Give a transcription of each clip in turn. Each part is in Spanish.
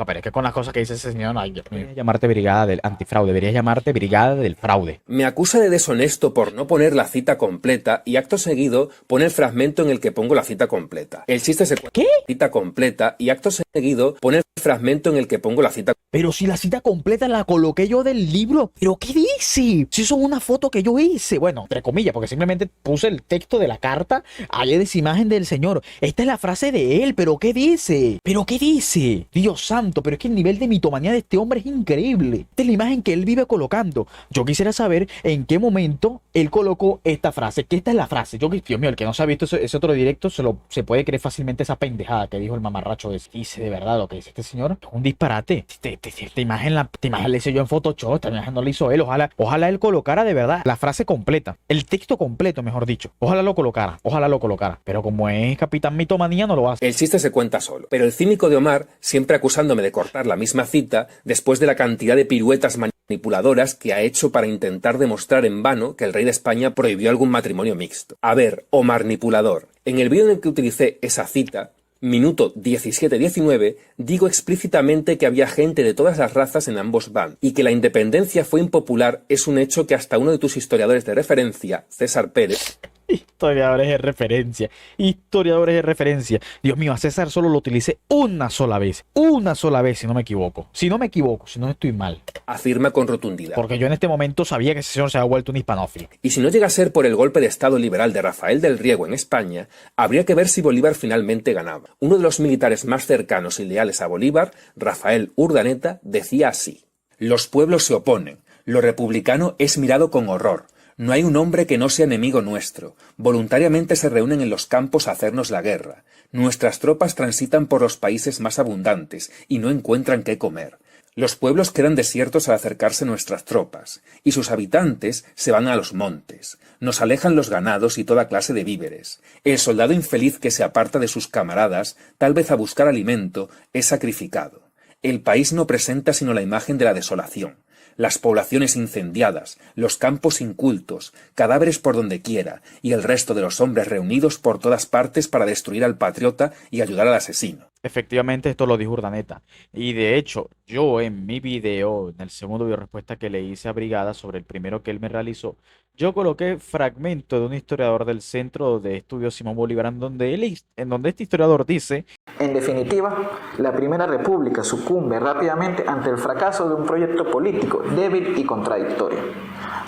No, pero es que con las cosas que dice ese señor, ay, Dios mío. Deberías llamarte brigada del antifraude, deberías llamarte brigada del fraude. Me acusa de deshonesto por no poner la cita completa y acto seguido pone el fragmento en el que pongo la cita completa. El chiste se cuenta ¿Qué? la cita completa y acto seguido pone el fragmento en el que pongo la cita. Pero si la cita completa la coloqué yo del libro. ¿Pero qué dice? Si eso es una foto que yo hice. Bueno, entre comillas, porque simplemente puse el texto de la carta. Ahí es imagen del señor. Esta es la frase de él. ¿Pero qué dice? ¿Pero qué dice? Dios santo, pero es que el nivel de mitomanía de este hombre es increíble. Esta es la imagen que él vive colocando. Yo quisiera saber en qué momento él colocó esta frase. Que esta es la frase. Dios mío, el que no se ha visto ese otro directo se puede creer fácilmente esa pendejada que dijo el mamarracho ese. Dice de verdad lo que dice este señor. Es un disparate. Esta imagen la hice yo en Photoshop. Esta imagen no la hizo él. Ojalá él colocara de verdad la frase completa. El texto completo, mejor dicho. Ojalá lo colocara. Ojalá lo colocara. Pero como es Capitán Mitomanía, no lo hace. El chiste se cuenta solo. Pero el cínico de Omar, siempre acusándome de cortar la misma cita, después de la cantidad de piruetas manipuladoras que ha hecho para intentar demostrar en vano que el rey de España prohibió algún matrimonio mixto. A ver, Omar manipulador, en el vídeo en el que utilicé esa cita, minuto 17-19, digo explícitamente que había gente de todas las razas en ambos bandos, y que la independencia fue impopular es un hecho que hasta uno de tus historiadores de referencia, César Pérez, Historiadores de referencia. Historiadores de referencia. Dios mío, a César solo lo utilicé una sola vez. Una sola vez, si no me equivoco. Si no me equivoco, si no estoy mal. afirma con rotundidad. Porque yo en este momento sabía que ese señor se había vuelto un hispanófilo. Y si no llega a ser por el golpe de Estado liberal de Rafael del Riego en España, habría que ver si Bolívar finalmente ganaba. Uno de los militares más cercanos y leales a Bolívar, Rafael Urdaneta, decía así: los pueblos se oponen, lo republicano es mirado con horror. No hay un hombre que no sea enemigo nuestro. Voluntariamente se reúnen en los campos a hacernos la guerra. Nuestras tropas transitan por los países más abundantes y no encuentran qué comer. Los pueblos quedan desiertos al acercarse nuestras tropas, y sus habitantes se van a los montes. Nos alejan los ganados y toda clase de víveres. El soldado infeliz que se aparta de sus camaradas, tal vez a buscar alimento, es sacrificado. El país no presenta sino la imagen de la desolación. Las poblaciones incendiadas, los campos incultos, cadáveres por donde quiera, y el resto de los hombres reunidos por todas partes para destruir al patriota y ayudar al asesino. Efectivamente, esto lo dijo Urdaneta. Y de hecho, yo en mi video, en el segundo video respuesta que le hice a Brigada sobre el primero que él me realizó, yo coloqué fragmento de un historiador del Centro de Estudios Simón Bolívar, en donde este historiador dice: en definitiva, la Primera República sucumbe rápidamente ante el fracaso de un proyecto político débil y contradictorio.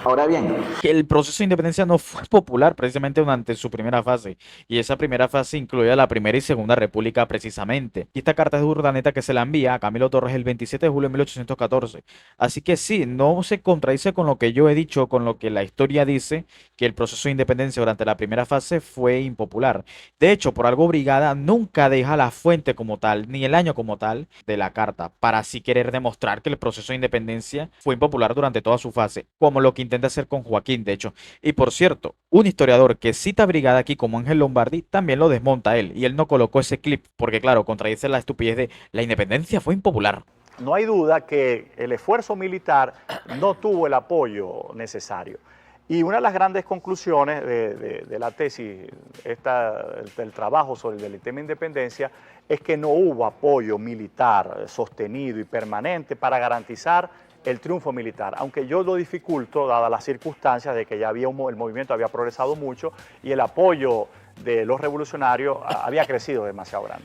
Ahora bien, que el proceso de independencia no fue popular precisamente durante su primera fase, y esa primera fase incluía la Primera y Segunda República precisamente. Y esta carta es de Urdaneta que se la envía a Camilo Torres el 27 de julio de 1814. Así que sí, no se contradice con lo que yo he dicho, con lo que la historia dice, que el proceso de independencia durante la primera fase fue impopular. De hecho, por algo Brigada nunca deja la fuente como tal, ni el año como tal de la carta, para así querer demostrar que el proceso de independencia fue impopular durante toda su fase, como lo que intenta hacer con Joaquín, de hecho. Y por cierto, un historiador que cita a Brigada aquí como Ángel Lombardi también lo desmonta él, y él no colocó ese clip, porque claro, contradice la estupidez de la independencia fue impopular. No hay duda que el esfuerzo militar no tuvo el apoyo necesario. Y una de las grandes conclusiones de la tesis, del trabajo sobre el tema de independencia, es que no hubo apoyo militar sostenido y permanente para garantizar el triunfo militar, aunque yo lo dificulto, dadas las circunstancias de que ya había el movimiento había progresado mucho y el apoyo de los revolucionarios había crecido demasiado grande.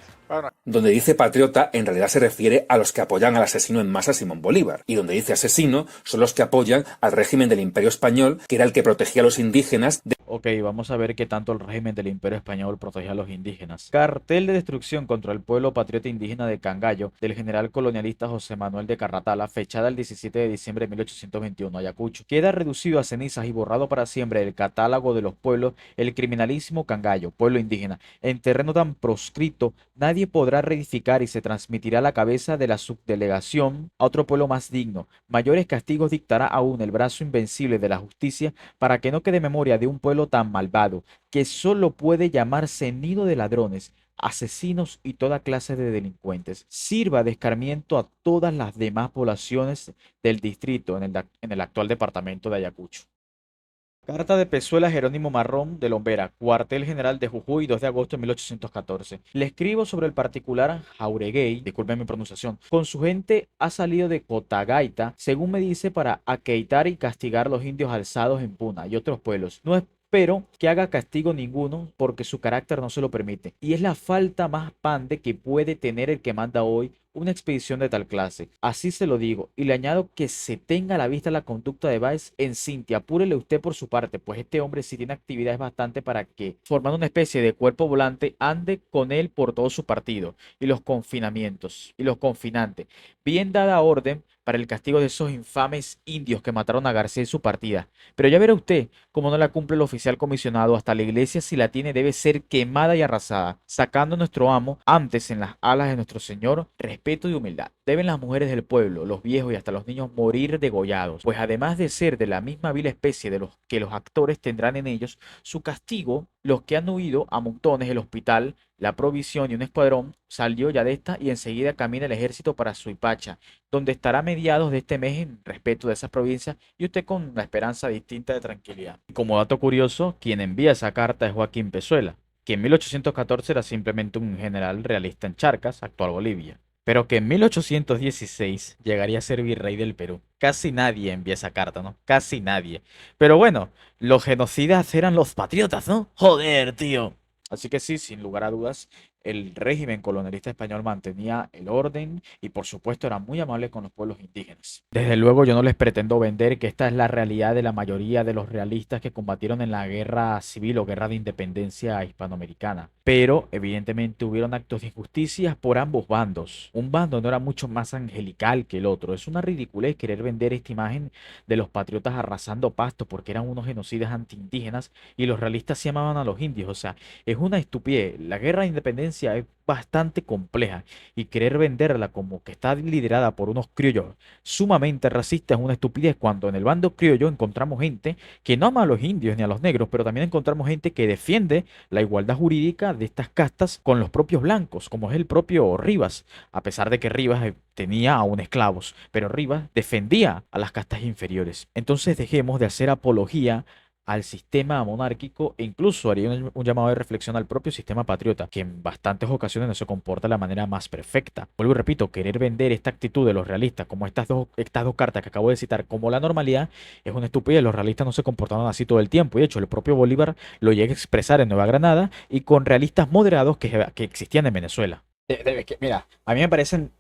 Donde dice patriota, en realidad se refiere a los que apoyan al asesino en masa Simón Bolívar, y donde dice asesino son los que apoyan al régimen del Imperio Español, que era el que protegía a los indígenas de... Ok, vamos a ver qué tanto el régimen del Imperio Español protegía a los indígenas. Cartel de destrucción contra el pueblo patriota indígena de Cangallo, del general colonialista José Manuel de Carratala, fechada el 17 de diciembre de 1821, Ayacucho. Queda reducido a cenizas y borrado para siempre del catálogo de los pueblos el criminalísimo Cangallo, pueblo indígena. En terreno tan proscrito, nadie podrá reedificar y se transmitirá la cabeza de la subdelegación a otro pueblo más digno. Mayores castigos dictará aún el brazo invencible de la justicia para que no quede memoria de un pueblo tan malvado, que solo puede llamarse nido de ladrones, asesinos y toda clase de delincuentes. Sirva de escarmiento a todas las demás poblaciones del distrito en el actual departamento de Ayacucho. Carta de Pezuela Jerónimo Marrón de Lombera, cuartel general de Jujuy, 2 de agosto de 1814. Le escribo sobre el particular Jaureguey, disculpen mi pronunciación, con su gente ha salido de Cotagaita, según me dice, para aqueitar y castigar los indios alzados en Puna y otros pueblos. No espero que haga castigo ninguno porque su carácter no se lo permite. Y es la falta más pande que puede tener el que manda hoy una expedición de tal clase. Así se lo digo, y le añado que se tenga a la vista la conducta de Báez en Cintia. Apúrele usted por su parte, pues este hombre si tiene actividades bastante para que, formando una especie de cuerpo volante, ande con él por todo su partido, y los confinamientos, y los confinantes. Bien dada orden para el castigo de esos infames indios que mataron a García en su partida. Pero ya verá usted cómo no la cumple el oficial comisionado, hasta la iglesia si la tiene debe ser quemada y arrasada, sacando a nuestro amo antes en las alas de nuestro Señor respeto y humildad. Deben las mujeres del pueblo, los viejos y hasta los niños morir degollados, pues además de ser de la misma vil especie de los que los actores tendrán en ellos, su castigo, los que han huido a montones del hospital, la provisión y un escuadrón, salió ya de esta y enseguida camina el ejército para Suipacha, donde estará a mediados de este mes en respeto de esas provincias y usted con la esperanza distinta de tranquilidad. Como dato curioso, quien envía esa carta es Joaquín Pezuela, que en 1814 era simplemente un general realista en Charcas, actual Bolivia, pero que en 1816 llegaría a ser virrey del Perú. Casi nadie envía esa carta, ¿no? Casi nadie. Pero bueno, los genocidas eran los patriotas, ¿no? Joder, tío. Así que sí, sin lugar a dudas, el régimen colonialista español mantenía el orden y por supuesto era muy amable con los pueblos indígenas. Desde luego yo no les pretendo vender que esta es la realidad de la mayoría de los realistas que combatieron en la guerra civil o guerra de independencia hispanoamericana, pero evidentemente hubieron actos de injusticias por ambos bandos. Un bando no era mucho más angelical que el otro. Es una ridiculez querer vender esta imagen de los patriotas arrasando pasto porque eran unos genocidas antiindígenas y los realistas se llamaban a los indios. O sea, es una estupidez. La guerra de independencia es bastante compleja y querer venderla como que está liderada por unos criollos sumamente racistas es una estupidez cuando en el bando criollo encontramos gente que no ama a los indios ni a los negros, pero también encontramos gente que defiende la igualdad jurídica de estas castas con los propios blancos, como es el propio Rivas, a pesar de que Rivas tenía aún esclavos, pero Rivas defendía a las castas inferiores. Entonces dejemos de hacer apología al sistema monárquico e incluso haría un llamado de reflexión al propio sistema patriota, que en bastantes ocasiones no se comporta de la manera más perfecta. Vuelvo y repito, querer vender esta actitud de los realistas como estas dos cartas que acabo de citar como la normalidad es una estupidez. Los realistas no se comportaron así todo el tiempo y de hecho el propio Bolívar lo llega a expresar en Nueva Granada y con realistas moderados que existían en Venezuela. Mira, a mí me parecen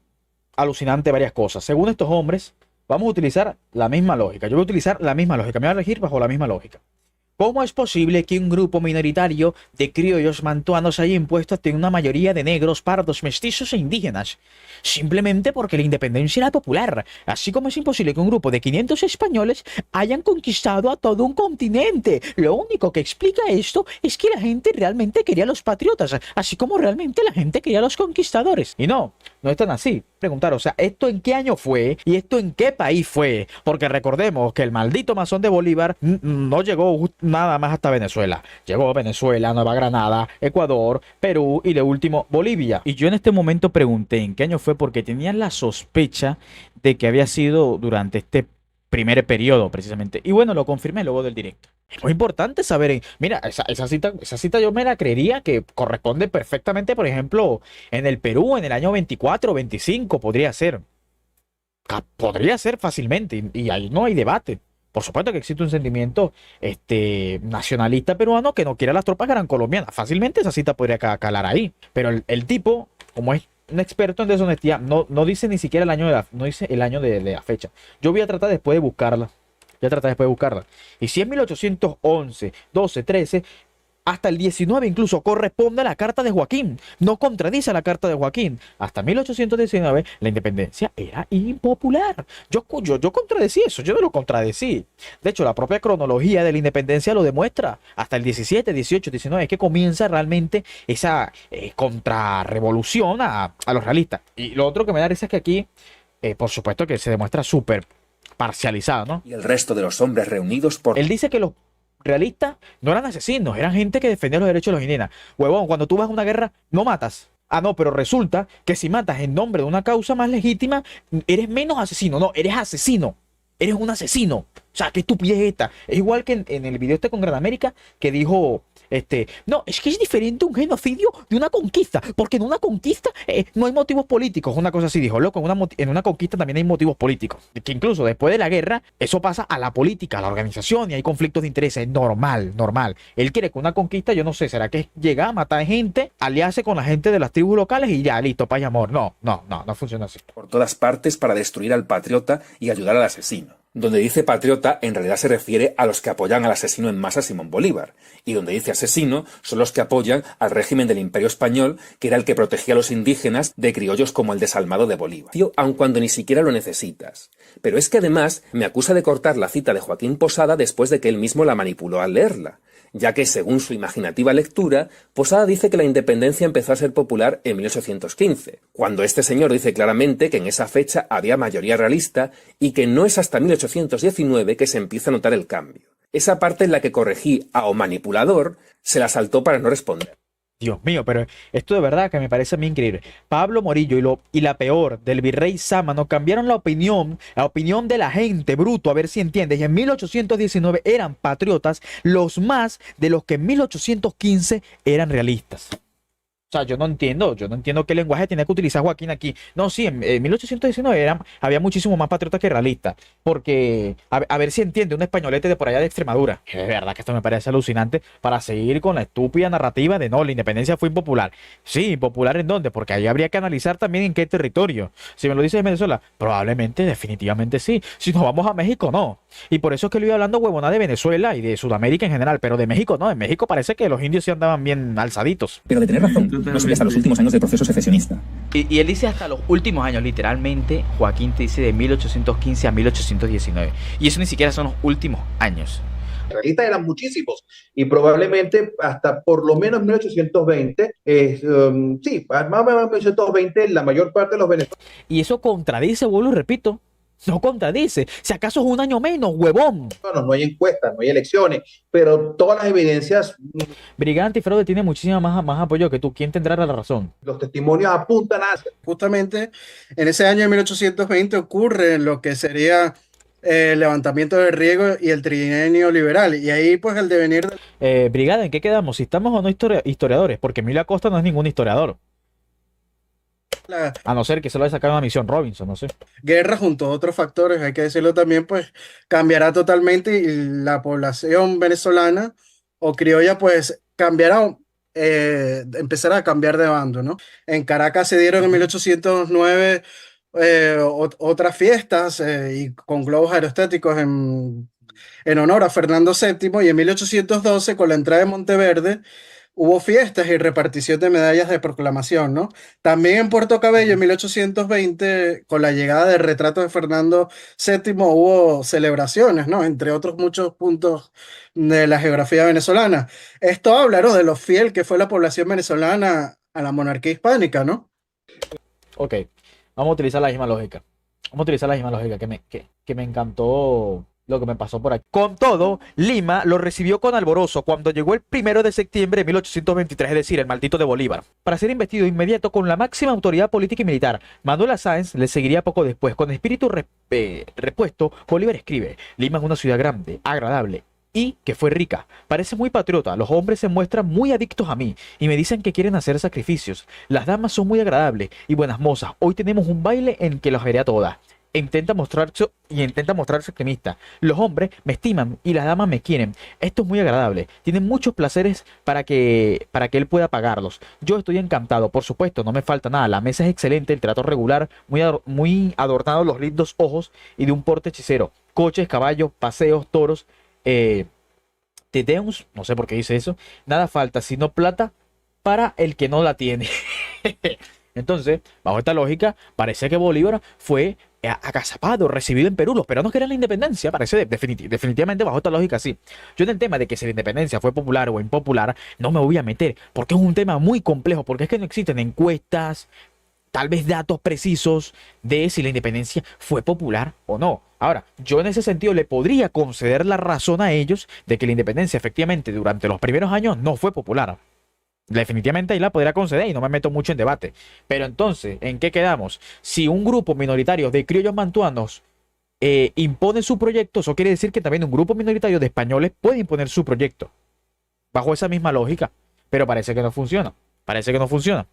alucinantes varias cosas. Según estos hombres, vamos a utilizar la misma lógica. Yo voy a utilizar la misma lógica. Me voy a elegir bajo la misma lógica. ¿Cómo es posible que un grupo minoritario de criollos mantuanos haya impuesto a tener una mayoría de negros, pardos, mestizos e indígenas? Simplemente porque la independencia era popular, así como es imposible que un grupo de 500 españoles hayan conquistado a todo un continente. Lo único que explica esto es que la gente realmente quería a los patriotas, así como realmente la gente quería a los conquistadores. Y no es tan así. Preguntar, o sea, ¿esto en qué año fue? ¿Y esto en qué país fue? Porque recordemos que el maldito masón de Bolívar no llegó nada más hasta Venezuela. Llegó a Venezuela, Nueva Granada, Ecuador, Perú y de último Bolivia. Y yo en este momento pregunté en qué año fue porque tenía la sospecha de que había sido durante este primer periodo precisamente. Y bueno, lo confirmé luego del directo. Es muy importante saber, mira, esa cita yo me la creería que corresponde perfectamente, por ejemplo, en el Perú en el año 24 o 25, podría ser. Podría ser fácilmente, y ahí no hay debate. Por supuesto que existe un sentimiento nacionalista peruano que no quiere a las tropas colombianas. Fácilmente esa cita podría calar ahí. Pero el tipo, como es un experto en deshonestidad, no dice ni siquiera el año no dice el año de la fecha. Yo voy a tratar después de buscarla. Y si es 1811, 12, 13, hasta el 19 incluso corresponde a la carta de Joaquín. No contradice a la carta de Joaquín. Hasta 1819 la independencia era impopular. Yo contradecí eso, yo no lo contradecí. De hecho, la propia cronología de la independencia lo demuestra. Hasta el 17, 18, 19 es que comienza realmente esa contrarrevolución a los realistas. Y lo otro que me da risa es que aquí, por supuesto que se demuestra súper parcializado, ¿no? Y el resto de los hombres reunidos por... Él dice que los realistas no eran asesinos, eran gente que defendía los derechos de los indígenas. Huevón, cuando tú vas a una guerra, no matas. Ah, no, pero resulta que si matas en nombre de una causa más legítima, eres menos asesino. No, eres asesino. Eres un asesino. sea, qué estupidez es esta. Es igual que en el video este con Gran América que dijo, no, es que es diferente un genocidio de una conquista, porque en una conquista no hay motivos políticos. Una cosa así dijo, loco, en una conquista también hay motivos políticos. Que incluso después de la guerra, eso pasa a la política, a la organización y hay conflictos de intereses. Normal, normal. Él quiere que una conquista, yo no sé, ¿será que llega a matar gente, aliarse con la gente de las tribus locales y ya, listo, paz y amor? No, no, no, no funciona así. Por todas partes para destruir al patriota y ayudar al asesino. Donde dice patriota, en realidad se refiere a los que apoyan al asesino en masa Simón Bolívar, y donde dice asesino son los que apoyan al régimen del Imperio Español, que era el que protegía a los indígenas de criollos como el desalmado de Bolívar, aun cuando ni siquiera lo necesitas. Pero es que además me acusa de cortar la cita de Joaquín Posada después de que él mismo la manipuló al leerla, ya que según su imaginativa lectura, Posada dice que la independencia empezó a ser popular en 1815, cuando este señor dice claramente que en esa fecha había mayoría realista y que no es hasta 1819 que se empieza a notar el cambio. Esa parte en la que corregí a o manipulador se la saltó para no responder. Dios mío, pero esto de verdad que me parece a mí increíble. Pablo Morillo y la peor del virrey Sámano cambiaron la opinión de la gente, bruto, a ver si entiendes. Y en 1819 eran patriotas los más de los que en 1815 eran realistas. O sea, yo no entiendo qué lenguaje tiene que utilizar Joaquín aquí. No, sí, en 1819 había muchísimo más patriotas que realistas. Porque, a ver si entiende, un españolete de por allá de Extremadura. Es verdad que esto me parece alucinante para seguir con la estúpida narrativa de no, la independencia fue impopular. Sí, impopular ¿en dónde? Porque ahí habría que analizar también en qué territorio. Si me lo dices de Venezuela, probablemente, definitivamente sí. Si nos vamos a México, no. Y por eso es que le iba hablando huevona de Venezuela y de Sudamérica en general, pero de México no. En México parece que los indios sí andaban bien alzaditos. Pero de tener razón, no sería hasta los últimos años del proceso secesionista. Y él dice hasta los últimos años, literalmente, Joaquín te dice de 1815 a 1819. Y eso ni siquiera son los últimos años. Realistas eran muchísimos y probablemente hasta por lo menos 1820, sí, más o menos 1820 la mayor parte de los venezolanos. Y eso contradice, vuelvo y repito, no contradice. Si acaso es un año menos, huevón. No hay encuestas, no hay elecciones, pero todas las evidencias. Brigante y Fraude tiene muchísimo más apoyo que tú. ¿Quién tendrá la razón? Los testimonios apuntan a... Justamente en ese año de 1820 ocurre lo que sería el levantamiento del Riego y el trienio liberal. Y ahí pues el devenir... Brigada, ¿en qué quedamos? ¿Si estamos o no historiadores? Porque Emilio Acosta no es ningún historiador. A no ser que se lo haya sacado una misión Robinson, no sé. Guerra junto a otros factores, hay que decirlo también, pues cambiará totalmente y la población venezolana o criolla pues cambiará, empezará a cambiar de bando, ¿no? En Caracas se dieron en 1809 otras fiestas y con globos aerostáticos en honor a Fernando VII, y en 1812 con la entrada de Monteverde hubo fiestas y repartición de medallas de proclamación, ¿no? También en Puerto Cabello, en 1820, con la llegada del retrato de Fernando VII, hubo celebraciones, ¿no? Entre otros muchos puntos de la geografía venezolana. Esto habla, ¿no?, de lo fiel que fue la población venezolana a la monarquía hispánica, ¿no? Ok, vamos a utilizar la misma lógica. Que me encantó lo que me pasó por aquí. Con todo, Lima lo recibió con alborozo cuando llegó el 1 de septiembre de 1823, es decir, el maldito de Bolívar, para ser investido inmediato con la máxima autoridad política y militar. Manuel Sáenz le seguiría poco después. Con espíritu repuesto, Bolívar escribe: Lima es una ciudad grande, agradable y que fue rica. Parece muy patriota. Los hombres se muestran muy adictos a mí y me dicen que quieren hacer sacrificios. Las damas son muy agradables y buenas mozas. Hoy tenemos un baile en que las veré a todas. Intenta mostrarse optimista. Los hombres me estiman y las damas me quieren. Esto es muy agradable. Tienen muchos placeres para que él pueda pagarlos. Yo estoy encantado. Por supuesto, no me falta nada. La mesa es excelente, el trato regular, muy adornado, los lindos ojos y de un porte hechicero. Coches, caballos, paseos, toros, tedeums, no sé por qué dice eso. Nada falta, sino plata para el que no la tiene. Entonces, bajo esta lógica, parece que Bolívar fue agazapado, recibido en Perú. Los peruanos querían la independencia, parece definitivamente bajo esta lógica sí. Yo en el tema de que si la independencia fue popular o impopular, no me voy a meter, porque es un tema muy complejo, porque es que no existen encuestas, tal vez datos precisos de si la independencia fue popular o no. Ahora, yo en ese sentido le podría conceder la razón a ellos de que la independencia efectivamente durante los primeros años no fue popular. Definitivamente ahí la podría conceder y no me meto mucho en debate. Pero entonces, ¿en qué quedamos? Si un grupo minoritario de criollos mantuanos impone su proyecto, eso quiere decir que también un grupo minoritario de españoles puede imponer su proyecto bajo esa misma lógica, pero parece que no funciona. Parece que no funciona.